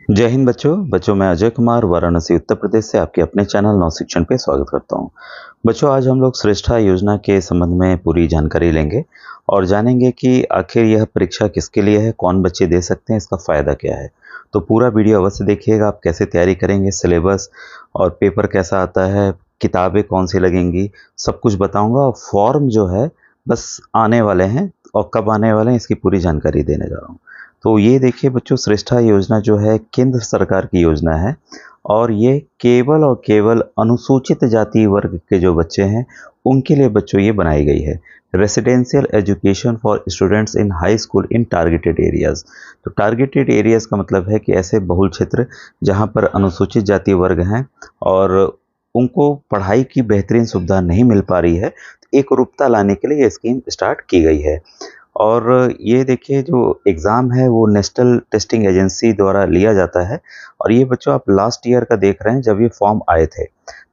जय हिंद बच्चों मैं अजय कुमार वाराणसी उत्तर प्रदेश से आपके अपने चैनल नव शिक्षण पे स्वागत करता हूं। बच्चों आज हम लोग श्रेष्ठा योजना के संबंध में पूरी जानकारी लेंगे और जानेंगे कि आखिर यह परीक्षा किसके लिए है, कौन बच्चे दे सकते हैं, इसका फ़ायदा क्या है। तो पूरा वीडियो अवश्य देखिएगा। आप कैसे तैयारी करेंगे, सिलेबस और पेपर कैसा आता है, किताबें कौन सी लगेंगी, सब कुछ बताऊँगा। और फॉर्म जो है बस आने वाले हैं और कब आने वाले हैं इसकी पूरी जानकारी देने जा रहा हूँ। तो ये देखिए बच्चों, श्रेष्ठा योजना जो है केंद्र सरकार की योजना है और ये केवल और केवल अनुसूचित जाति वर्ग के जो बच्चे हैं उनके लिए बच्चों ये बनाई गई है। Residential education for students in high school in targeted areas. तो टारगेटेड एरियाज़ का मतलब है कि ऐसे बहुल क्षेत्र जहाँ पर अनुसूचित जाति वर्ग हैं और उनको पढ़ाई की बेहतरीन सुविधा नहीं मिल पा रही है, तो एक रूपता लाने के लिए ये स्कीम स्टार्ट की गई है। और ये देखिए जो एग्ज़ाम है वो नेशनल टेस्टिंग एजेंसी द्वारा लिया जाता है और ये बच्चों आप लास्ट ईयर का देख रहे हैं जब ये फॉर्म आए थे।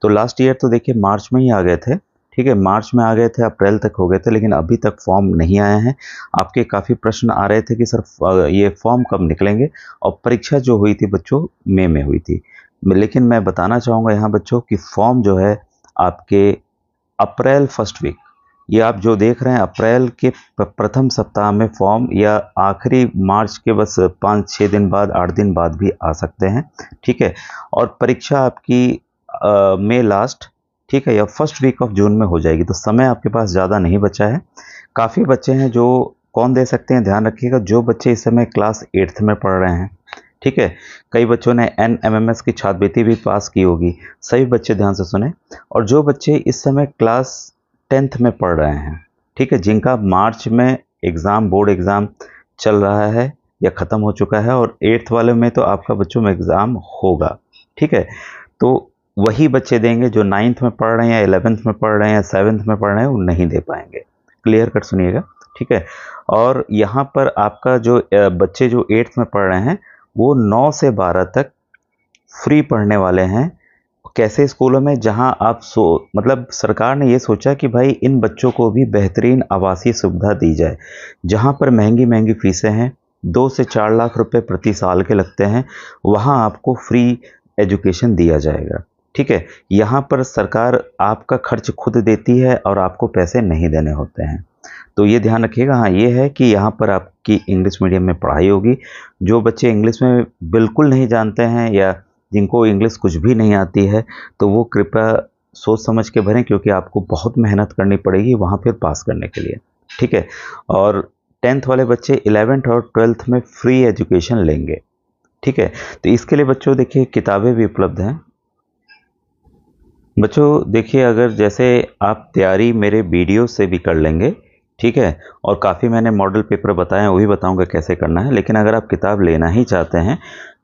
तो लास्ट ईयर तो देखिए मार्च में ही आ गए थे, ठीक है, मार्च में आ गए थे, अप्रैल तक हो गए थे, लेकिन अभी तक फॉर्म नहीं आए हैं। आपके काफ़ी प्रश्न आ रहे थे कि सर ये फॉर्म कब निकलेंगे, और परीक्षा जो हुई थी बच्चों मई में हुई थी। लेकिन मैं बताना चाहूँगा यहाँ बच्चों कि फॉर्म जो है आपके अप्रैल फर्स्ट वीक, ये आप जो देख रहे हैं अप्रैल के प्रथम सप्ताह में फॉर्म, या आखिरी मार्च के बस 5-6 दिन बाद, 8 दिन बाद भी आ सकते हैं, ठीक है। और परीक्षा आपकी मई लास्ट, ठीक है, या फर्स्ट वीक ऑफ जून में हो जाएगी। तो समय आपके पास ज़्यादा नहीं बचा है। काफ़ी बच्चे हैं जो कौन दे सकते हैं, ध्यान रखिएगा, जो बच्चे इस समय क्लास 8th में पढ़ रहे हैं, ठीक है। कई बच्चों ने NMMS की छात्रवृत्ति भी पास की होगी, सभी बच्चे ध्यान से सुने। और जो बच्चे इस समय क्लास 10th में पढ़ रहे हैं, ठीक है, जिनका मार्च में एग्ज़ाम, बोर्ड एग्ज़ाम चल रहा है या ख़त्म हो चुका है, और 8th वाले में तो आपका बच्चों में एग्ज़ाम होगा, ठीक है। तो वही बच्चे देंगे। जो 9th में पढ़ रहे हैं या 11th में पढ़ रहे हैं या 7th में पढ़ रहे हैं वो नहीं दे पाएंगे। क्लियर कट सुनिएगा, ठीक है। और यहाँ पर आपका जो बच्चे जो 8th में पढ़ रहे हैं वो 9 से 12 तक फ्री पढ़ने वाले हैं। कैसे स्कूलों में, जहां आप मतलब सरकार ने ये सोचा कि भाई इन बच्चों को भी बेहतरीन आवासीय सुविधा दी जाए, जहां पर महंगी महंगी फीसें हैं, 2 से 4 लाख रुपए प्रति साल के लगते हैं, वहां आपको फ्री एजुकेशन दिया जाएगा, ठीक है। यहाँ पर सरकार आपका खर्च खुद देती है और आपको पैसे नहीं देने होते हैं। तो ये ध्यान रखिएगा। हाँ, ये है कि यहाँ पर आपकी इंग्लिश मीडियम में पढ़ाई होगी। जो बच्चे इंग्लिश में बिल्कुल नहीं जानते हैं या जिनको इंग्लिश कुछ भी नहीं आती है, तो वो कृपया सोच समझ के भरें, क्योंकि आपको बहुत मेहनत करनी पड़ेगी वहाँ पर पास करने के लिए, ठीक है। और 10th वाले बच्चे 11th और 12th में फ्री एजुकेशन लेंगे, ठीक है। तो इसके लिए बच्चों देखिए किताबें भी उपलब्ध हैं। बच्चों देखिए, अगर जैसे आप तैयारी मेरे वीडियो से भी कर लेंगे, ठीक है, और काफ़ी मैंने मॉडल पेपर बताए हैं, वो भी बताऊंगा कैसे करना है। लेकिन अगर आप किताब लेना ही चाहते हैं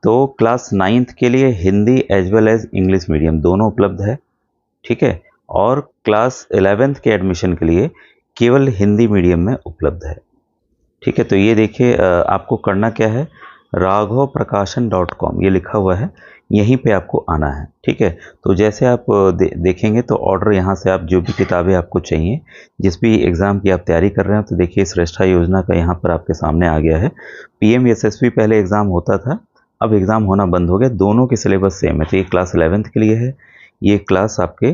तो क्लास 9th के लिए Hindi as well as English medium दोनों उपलब्ध है, ठीक है। और क्लास 11th के एडमिशन के लिए केवल हिंदी मीडियम में उपलब्ध है, ठीक है। तो ये देखिए आपको करना क्या है, raghavaprakasan.com ये लिखा हुआ है, यहीं पे आपको आना है, ठीक है। तो जैसे आप देखेंगे तो ऑर्डर यहाँ से, आप जो भी किताबें आपको चाहिए, जिस भी एग्ज़ाम की आप तैयारी कर रहे हैं, तो देखिए श्रेष्ठा योजना का यहाँ पर आपके सामने आ गया है। PM SSB पहले एग्ज़ाम होता था, अब एग्ज़ाम होना बंद हो गया। दोनों के सिलेबस सेम है। तो ये क्लास 11th के लिए है, ये क्लास आपके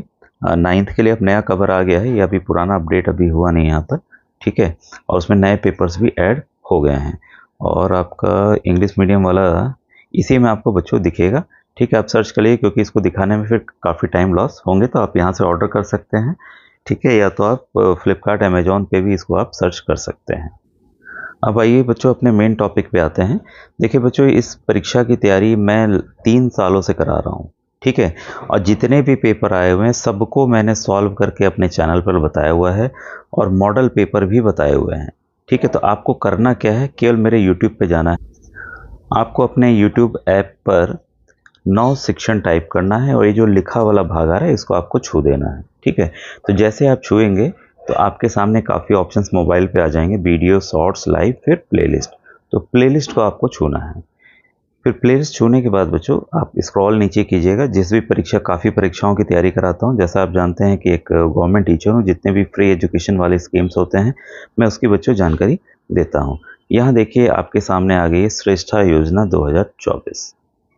9th के लिए। अब नया कवर आ गया है, ये अभी पुराना अपडेट अभी हुआ नहीं यहाँ पर, ठीक है। और उसमें नए पेपर्स भी ऐड हो गए हैं। और आपका इंग्लिश मीडियम वाला इसी में आपको बच्चों दिखेगा, ठीक है। आप सर्च करिए, क्योंकि इसको दिखाने में फिर काफ़ी टाइम लॉस होंगे, तो आप यहाँ से ऑर्डर कर सकते हैं, ठीक है, या तो आप फ्लिपकार्ट, अमेजोन पे भी इसको आप सर्च कर सकते हैं। अब आइए बच्चों अपने मेन टॉपिक पे आते हैं। देखिए बच्चों, इस परीक्षा की तैयारी मैं 3 सालों से करा रहा हूँ, ठीक है। और जितने भी पेपर आए हुए हैं सबको मैंने सॉल्व करके अपने चैनल पर बताया हुआ है, और मॉडल पेपर भी बताए हुए हैं, ठीक है। तो आपको करना क्या है, केवल मेरे यूट्यूब पे जाना है। आपको अपने यूट्यूब ऐप पर नव शिक्षण टाइप करना है, और ये जो लिखा वाला भाग आ रहा है इसको आपको छू देना है, ठीक है। तो जैसे आप छुएंगे तो आपके सामने काफ़ी ऑप्शंस मोबाइल पे आ जाएंगे, वीडियो, शॉर्ट्स, लाइव, फिर प्लेलिस्ट। तो प्लेलिस्ट को आपको छूना है। फिर प्लेलिस्ट छूने के बाद बच्चों आप स्क्रॉल नीचे कीजिएगा। जिस भी परीक्षा, काफ़ी परीक्षाओं की तैयारी कराता हूँ, जैसा आप जानते हैं कि एक गवर्नमेंट टीचर हूँ, जितने भी फ्री एजुकेशन वाले स्कीम्स होते हैं मैं उसकी बच्चों जानकारी देता हूँ। यहाँ देखिए आपके सामने आ गई है श्रेष्ठा योजना 2024,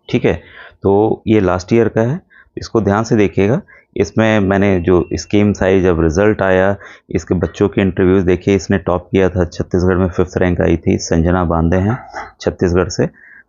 ठीक है। तो ये लास्ट ईयर का है, इसको ध्यान से देखिएगा। इसमें मैंने जो स्कीम्स आई, जब रिज़ल्ट आया, इसके बच्चों के इंटरव्यूज़ देखिए। इसने टॉप किया था, छत्तीसगढ़ में 5th रैंक आई थी। संजना बांदे हैं छत्तीसगढ़ से।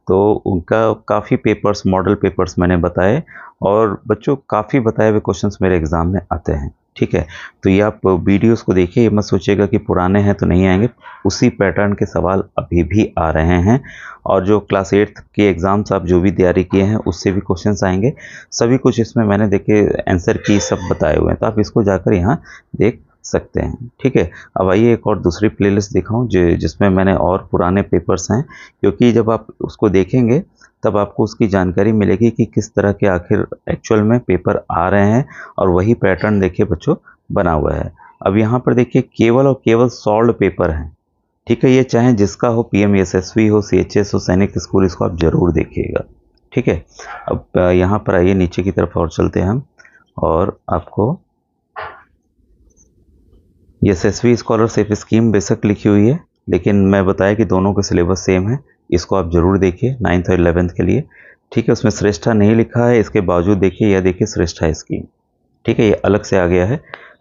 तो उनका काफ़ी पेपर्स, मॉडल पेपर्स मैंने बताए, और बच्चों काफ़ी बताए हुए क्वेश्चंस मेरे एग्ज़ाम में आते हैं। ठीक है, तो ये आप वीडियोस को देखिए, ये मत सोचिएगा कि पुराने हैं तो नहीं आएंगे। उसी पैटर्न के सवाल अभी भी आ रहे हैं, और जो क्लास 8th के एग्ज़ाम्स आप जो भी तैयारी किए हैं उससे भी क्वेश्चंस आएंगे। सभी कुछ इसमें मैंने देखिए आंसर की सब बताए हुए हैं, तो आप इसको जाकर यहाँ देख सकते हैं। ठीक है, अब आइए एक और दूसरी प्लेलिस्ट दिखाऊं जिसमें मैंने और पुराने पेपर्स हैं, क्योंकि जब आप उसको देखेंगे तब आपको उसकी जानकारी मिलेगी कि किस तरह के आखिर एक्चुअल में पेपर आ रहे हैं, और वही पैटर्न देखिए बच्चों बना हुआ है। अब यहाँ पर देखिए केवल और केवल सॉल्व पेपर हैं। ठीक है, ये चाहे जिसका हो, पीएम एसएसवी हो, सीएचएस हो, सैनिक स्कूल, इसको आप जरूर देखिएगा। ठीक है, अब यहाँ पर आइए नीचे की तरफ और चलते हैं हम, और आपको एसएसवी स्कॉलरशिप स्कीम बेशक लिखी हुई है, लेकिन मैं बताया कि दोनों के सिलेबस सेम है। इसको आप जरूर देखिए 9th और 11th के लिए। ठीक है, उसमें श्रेष्ठा नहीं लिखा है, इसके बावजूद देखिए, यह देखिए श्रेष्ठा स्कीम। ठीक है, ये अलग से आ गया है,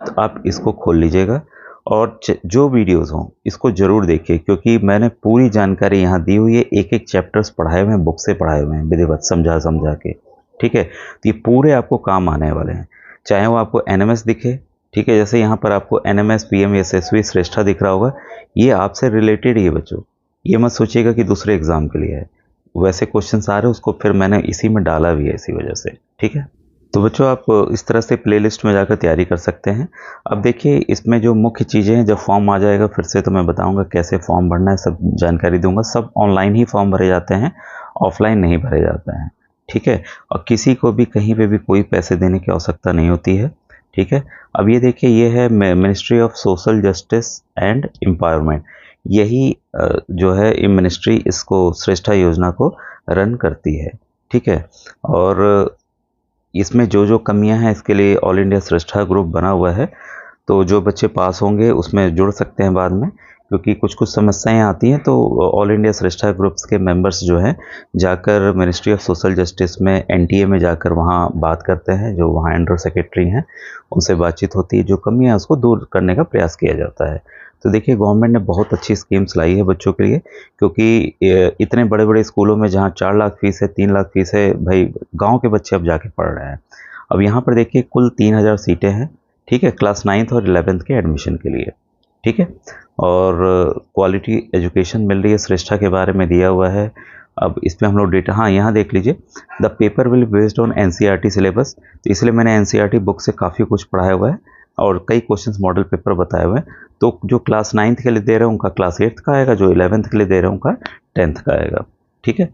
तो आप इसको खोल लीजिएगा, और जो वीडियोस हों इसको ज़रूर देखिए, क्योंकि मैंने पूरी जानकारी यहाँ दी हुई है। एक एक चैप्टर्स पढ़ाए हुए हैं, बुक से पढ़ाए हुए हैं, विधिवत समझा समझा के। ठीक है, तो ये पूरे आपको काम आने वाले हैं, चाहे वो आपको एनएमएस दिखे। ठीक है, जैसे यहाँ पर आपको एनएमएस, पीएम एसएसवी, श्रेष्ठा दिख रहा होगा, ये आपसे रिलेटेड ही है बच्चों। ये मत सोचिएगा कि दूसरे एग्जाम के लिए है। वैसे क्वेश्चन आ रहे हैं, उसको फिर मैंने इसी में डाला भी है, इसी वजह से। ठीक है, तो बच्चों आप इस तरह से प्लेलिस्ट में जाकर तैयारी कर सकते हैं। अब देखिए इसमें जो मुख्य चीज़ें हैं, जब फॉर्म आ जाएगा फिर से तो मैं बताऊंगा कैसे फॉर्म भरना है, सब जानकारी दूंगा। सब ऑनलाइन ही फॉर्म भरे जाते हैं, ऑफलाइन नहीं भरे जाते हैं। ठीक है, और किसी को भी कहीं पे भी कोई पैसे देने की आवश्यकता नहीं होती है। ठीक है, अब ये देखिए, ये है ministry of social justice and empowerment. यही जो है ये मिनिस्ट्री इसको श्रेष्ठा योजना को रन करती है। ठीक है, और इसमें जो जो कमियां हैं, इसके लिए ऑल इंडिया श्रेष्ठा ग्रुप बना हुआ है। तो जो बच्चे पास होंगे उसमें जुड़ सकते हैं बाद में, क्योंकि कुछ कुछ समस्याएं आती हैं, तो ऑल इंडिया श्रेष्ठा ग्रुप्स के मेंबर्स जो हैं जाकर मिनिस्ट्री ऑफ सोशल जस्टिस में, एनटीए में जाकर वहाँ बात करते हैं। जो वहाँ अंडर सेक्रेटरी हैं उनसे बातचीत होती है, जो कमियाँ हैं उसको दूर करने का प्रयास किया जाता है। तो देखिए गवर्नमेंट ने बहुत अच्छी स्कीम्स लाई है बच्चों के लिए, क्योंकि इतने बड़े बड़े स्कूलों में जहाँ 4 लाख फीस है, 3 लाख फीस है, भाई गाँव के बच्चे अब जाके पढ़ रहे हैं। अब यहाँ पर देखिए कुल 3000 सीटें हैं। ठीक है, क्लास 9th और 11th के एडमिशन के लिए। ठीक है, और क्वालिटी एजुकेशन मिल रही है, श्रेष्ठा के बारे में दिया हुआ है। अब इसमें हम लोग डेटा, हाँ यहाँ देख लीजिए, the paper will based on NCERT syllabus. तो इसलिए मैंने एनसीईआरटी बुक से काफ़ी कुछ पढ़ाया हुआ है, और कई क्वेश्चंस मॉडल पेपर बताए हुए हैं। तो जो क्लास 9th के लिए दे रहे हैं उनका क्लास 8th का आएगा, जो 11th के लिए दे रहे हैं उनका 10th का आएगा। ठीक है,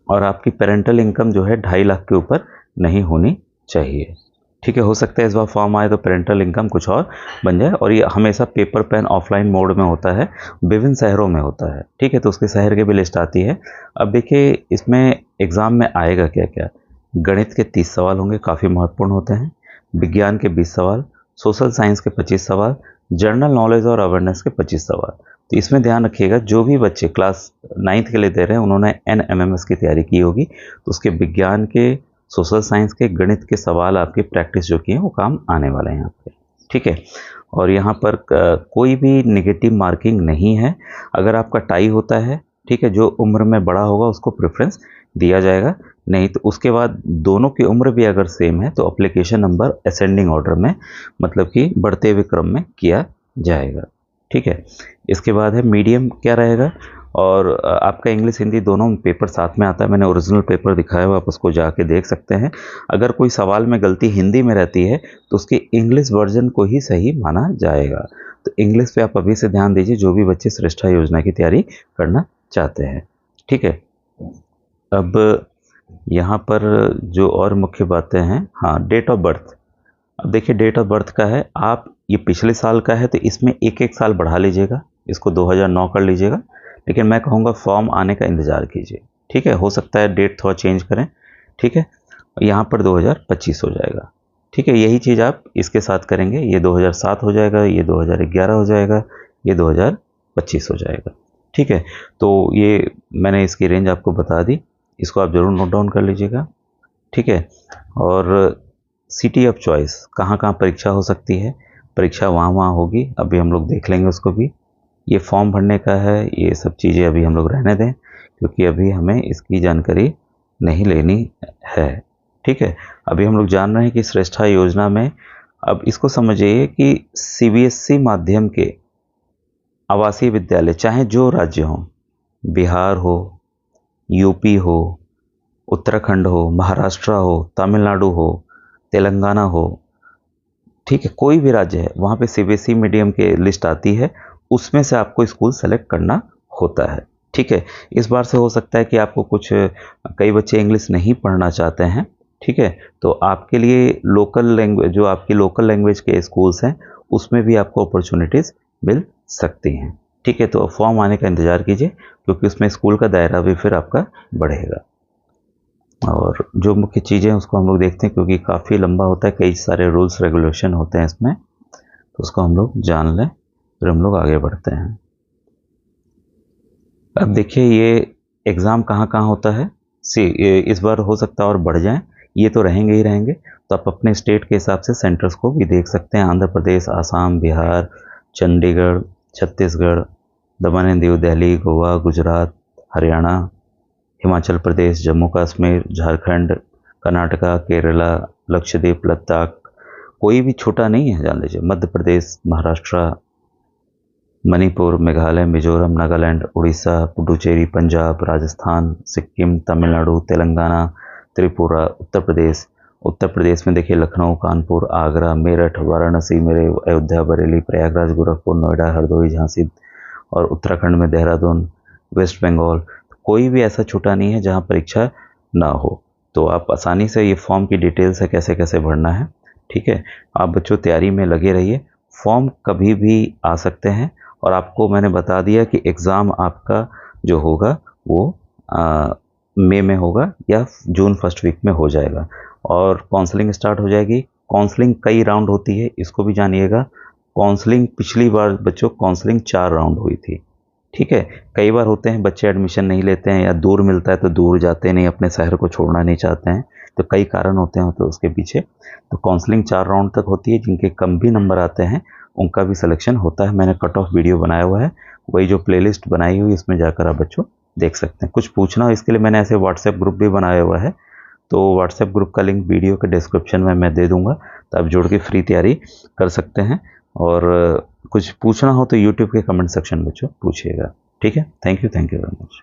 और आपकी पेरेंटल इनकम जो है 2.5 लाख के ऊपर नहीं होनी चाहिए। ठीक है, हो सकता है इस बार फॉर्म आए तो पेरेंटल इनकम कुछ और बन जाए, और ये हमेशा पेपर पेन ऑफलाइन मोड में होता है, विभिन्न शहरों में होता है। ठीक है, तो उसके शहर की भी लिस्ट आती है। अब देखिए इसमें एग्ज़ाम में आएगा क्या क्या। गणित के 30 सवाल होंगे, काफ़ी महत्वपूर्ण होते हैं। विज्ञान के 20 सवाल, सोशल साइंस के 25 सवाल, जनरल नॉलेज और अवेयरनेस के 25 सवाल। तो इसमें ध्यान रखिएगा, जो भी बच्चे क्लास 9th के लिए दे रहे हैं उन्होंने NMMS की तैयारी की होगी, तो उसके विज्ञान के, सोशल साइंस के, गणित के सवाल आपकी प्रैक्टिस जो की है वो काम आने वाले हैं यहाँ पे। ठीक है, और यहाँ पर कोई भी नेगेटिव मार्किंग नहीं है। अगर आपका टाई होता है, ठीक है, जो उम्र में बड़ा होगा उसको प्रेफरेंस दिया जाएगा, नहीं तो उसके बाद दोनों की उम्र भी अगर सेम है तो एप्लीकेशन नंबर असेंडिंग ऑर्डर में, मतलब कि बढ़ते हुए क्रम में किया जाएगा। ठीक है, इसके बाद है मीडियम क्या रहेगा, और आपका इंग्लिश हिंदी दोनों पेपर साथ में आता है। मैंने ओरिजिनल पेपर दिखाया हुआ, आप उसको जाके देख सकते हैं। अगर कोई सवाल में गलती हिंदी में रहती है तो उसके इंग्लिश वर्जन को ही सही माना जाएगा। तो इंग्लिश पे आप अभी से ध्यान दीजिए, जो भी बच्चे श्रेष्ठा योजना की तैयारी करना चाहते हैं। ठीक है, अब यहाँ पर जो और मुख्य बातें हैं, हाँ डेट ऑफ बर्थ। अब देखिए डेट ऑफ बर्थ का है, आप ये पिछले साल का है तो इसमें एक एक साल बढ़ा लीजिएगा, इसको 2009 कर लीजिएगा, लेकिन मैं कहूँगा फॉर्म आने का इंतज़ार कीजिए। ठीक है, हो सकता है डेट थोड़ा चेंज करें। ठीक है, यहाँ पर 2025 हो जाएगा। ठीक है, यही चीज़ आप इसके साथ करेंगे, ये 2007 हो जाएगा, ये 2011 हो जाएगा, ये 2025 हो जाएगा। ठीक है, तो ये मैंने इसकी रेंज आपको बता दी। इसको आप ज़रूर नोट डाउन कर लीजिएगा, ठीक है। और सिटी ऑफ चॉइस, कहाँ कहाँ परीक्षा हो सकती है, परीक्षा वहाँ वहाँ होगी, अभी हम लोग देख लेंगे उसको भी। ये फॉर्म भरने का है, ये सब चीज़ें अभी हम लोग रहने दें, क्योंकि अभी हमें इसकी जानकारी नहीं लेनी है, ठीक है। अभी हम लोग जान रहे हैं कि श्रेष्ठा योजना में, अब इसको समझिए कि सीबीएसई माध्यम के आवासीय विद्यालय, चाहे जो राज्य हो, बिहार हो, यूपी हो, उत्तराखंड हो, महाराष्ट्र हो, तमिलनाडु हो, तेलंगाना हो, ठीक है, कोई भी राज्य है, वहाँ पे सीबीएसई मीडियम के लिस्ट आती है, उसमें से आपको स्कूल सेलेक्ट करना होता है, ठीक है। इस बार से हो सकता है कि आपको कुछ, कई बच्चे इंग्लिश नहीं पढ़ना चाहते हैं, ठीक है, तो आपके लिए लोकल लैंग्वेज, जो आपकी लोकल लैंग्वेज के स्कूल्स हैं, उसमें भी आपको अपॉर्चुनिटीज़ मिल सकती हैं, ठीक है। तो फॉर्म आने का इंतज़ार कीजिए, क्योंकि उसमें स्कूल का दायरा भी फिर आपका बढ़ेगा। और जो मुख्य चीज़ें हैं उसको हम लोग देखते हैं, क्योंकि काफ़ी लंबा होता है, कई सारे रूल्स रेगुलेशन होते हैं इसमें, तो उसको हम लोग जान लें, फिर हम लोग आगे बढ़ते हैं। अब देखिए, ये एग्ज़ाम कहाँ कहाँ होता है, इस बार हो सकता है और बढ़ जाए, ये तो रहेंगे ही रहेंगे, तो आप अपने स्टेट के हिसाब से सेंटर्स को भी देख सकते हैं। आंध्र प्रदेश, आसाम, बिहार, चंडीगढ़, छत्तीसगढ़, दमन एंड दीव, दिल्ली, गोवा, गुजरात, हरियाणा, हिमाचल प्रदेश, जम्मू कश्मीर, झारखंड, कर्नाटका, केरला, लक्षद्वीप, लद्दाख, कोई भी छोटा नहीं है, जान लीजिए, मध्य प्रदेश, महाराष्ट्र, मणिपुर, मेघालय, मिजोरम, नागालैंड, उड़ीसा, पुडुचेरी, पंजाब, राजस्थान, सिक्किम, तमिलनाडु, तेलंगाना, त्रिपुरा, उत्तर प्रदेश में देखिए लखनऊ, कानपुर, आगरा, मेरठ, वाराणसी, मेरे अयोध्या, बरेली, प्रयागराज, गोरखपुर, नोएडा, हरदोई, झांसी, और उत्तराखंड में देहरादून, वेस्ट बंगाल, कोई भी ऐसा छूटा नहीं है जहां परीक्षा ना हो। तो आप आसानी से, ये फॉर्म की डिटेल्स है कैसे कैसे भरना है, ठीक है। आप बच्चों तैयारी में लगे रहिए, फॉर्म कभी भी आ सकते हैं, और आपको मैंने बता दिया कि एग्ज़ाम आपका जो होगा वो मई में होगा या जून फर्स्ट वीक में हो जाएगा, और काउंसलिंग स्टार्ट हो जाएगी। काउंसलिंग कई राउंड होती है, इसको भी जानिएगा। काउंसलिंग पिछली बार बच्चों, काउंसलिंग 4 राउंड हुई थी, ठीक है। कई बार होते हैं बच्चे एडमिशन नहीं लेते हैं, या दूर मिलता है तो दूर जाते नहीं, अपने शहर को छोड़ना नहीं चाहते हैं, तो कई कारण होते हैं तो उसके पीछे। तो काउंसलिंग 4 राउंड तक होती है, जिनके कम भी नंबर आते हैं उनका भी सिलेक्शन होता है। मैंने कट ऑफ वीडियो बनाया हुआ है, वही जो प्लेलिस्ट बनाई हुई, इसमें जाकर आप बच्चों देख सकते हैं। कुछ पूछना हो इसके लिए मैंने ऐसे व्हाट्सएप ग्रुप भी बनाया हुआ है, तो व्हाट्सएप ग्रुप का लिंक वीडियो के डिस्क्रिप्शन में मैं दे दूंगा, तो आप जुड़ के फ्री तैयारी कर सकते हैं। और कुछ पूछना हो तो यूट्यूब के कमेंट सेक्शन में बच्चों पूछिएगा, ठीक है। Thank you very much.